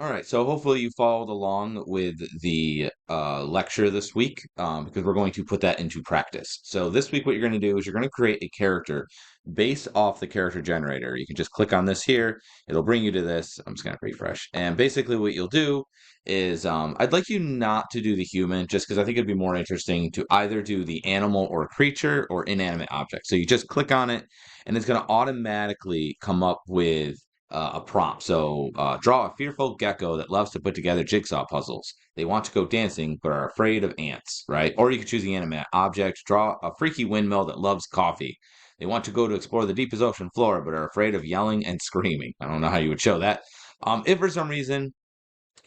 All right, so hopefully you followed along with the lecture this week because we're going to put that into practice. So this week, what you're going to do is you're going to create a character based off the character generator. You can just click on this here. It'll bring you to this. I'm just going to refresh. And basically what you'll do is I'd like you not to do the human just because I think it'd be more interesting to either do the animal or creature or inanimate object. So you just click on it and it's going to automatically come up with a prompt. So, draw a fearful gecko that loves to put together jigsaw puzzles. They want to go dancing, but are afraid of ants, right? Or you could choose the animate object. Draw a freaky windmill that loves coffee. They want to go to explore the deepest ocean floor, but are afraid of yelling and screaming. I don't know how you would show that. If for some reason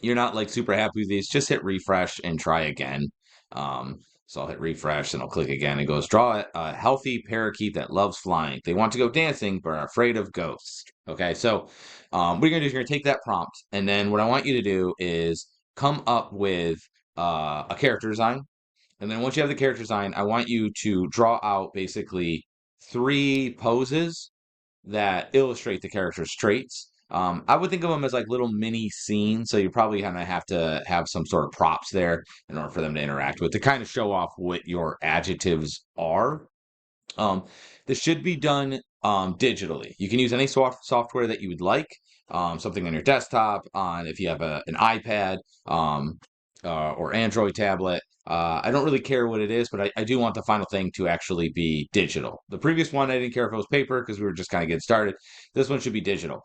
you're not like super happy with these, just hit refresh and try again. Um, so I'll hit refresh and I'll click again. It goes, draw a healthy parakeet that loves flying. They want to go dancing, but are afraid of ghosts. Okay, so what you're gonna do is you're gonna take that prompt, and then what I want you to do is come up with a character design. And then once you have the character design, I want you to draw out basically 3 poses that illustrate the character's traits. I would think of them as like little mini scenes, so you probably kind of have to have some sort of props there in order for them to interact with to kind of show off what your adjectives are. Um, this should be done digitally. You can use any software that you would like, something on your desktop, on if you have an iPad or Android tablet. I don't really care what it is, but I do want the final thing to actually be digital. The previous one, I didn't care if it was paper because we were just kind of getting started. This one should be digital.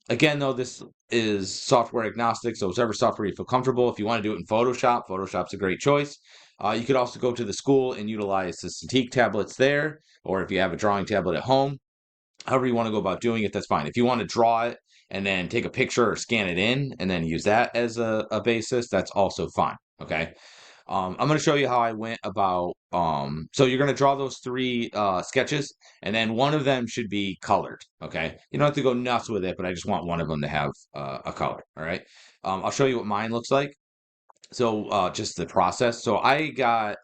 Again, though, this is software agnostic, so whatever software you feel comfortable. If you want to do it in Photoshop, Photoshop's a great choice. You could also go to the school and utilize the Cintiq tablets there, or if you have a drawing tablet at home, however you want to go about doing it, that's fine. If you want to draw it and then take a picture or scan it in and then use that as a basis, that's also fine. Okay. I'm going to show you how I went about. So you're going to draw those 3 sketches, and then one of them should be colored. Okay. You don't have to go nuts with it, but I just want one of them to have a color. All right. I'll show you what mine looks like. So just the process. So uh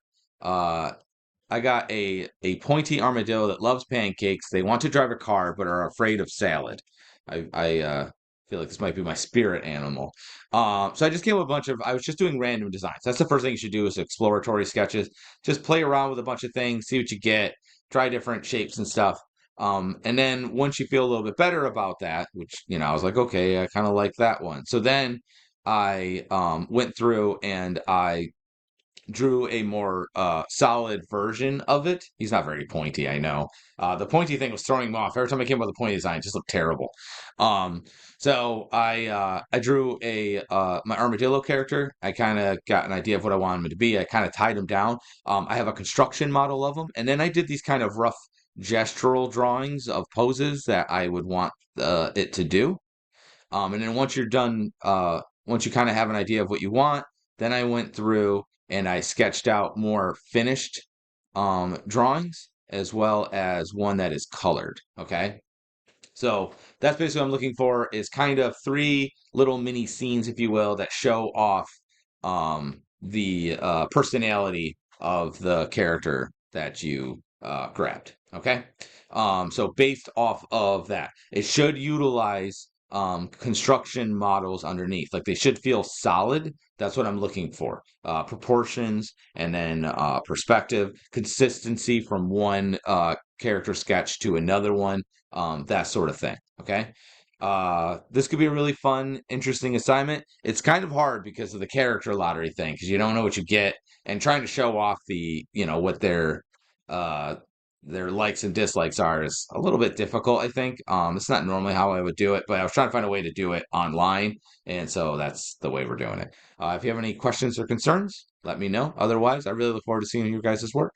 I got a pointy armadillo that loves pancakes. They want to drive a car but are afraid of salad. I feel like this might be my spirit animal. So I just came with a bunch of. I was just doing random designs. That's the first thing you should do is exploratory sketches. Just play around with a bunch of things, see what you get, try different shapes and stuff. And then once you feel a little bit better about that, which I was like, okay, I kind of like that one. So then I went through and I drew a more solid version of it. He's not very pointy, I know. The pointy thing was throwing him off. Every time I came up with a pointy design, it just looked terrible. Um, so I drew a my armadillo character. I kind of got an idea of what I wanted him to be. I kind of tied him down. I have a construction model of him, and then I did these kind of rough gestural drawings of poses that I would want it to do. And then once you're done, once you kind of have an idea of what you want, then I went through and I sketched out more finished drawings as well as one that is colored. Okay. So that's basically what I'm looking for is kind of 3 little mini scenes, if you will, that show off the personality of the character that you grabbed. Okay. So based off of that, it should utilize construction models underneath. Like they should feel solid. That's what I'm looking for. Proportions and then perspective, consistency from one character sketch to another one, that sort of thing. Okay. This could be a really fun, interesting assignment. It's kind of hard because of the character lottery thing, because you don't know what you get, and trying to show off what uh, their likes and dislikes are is a little bit difficult, I think. It's not normally how I would do it, but I was trying to find a way to do it online, and so that's the way we're doing it. If you have any questions or concerns, let me know. Otherwise, I really look forward to seeing your guys' work.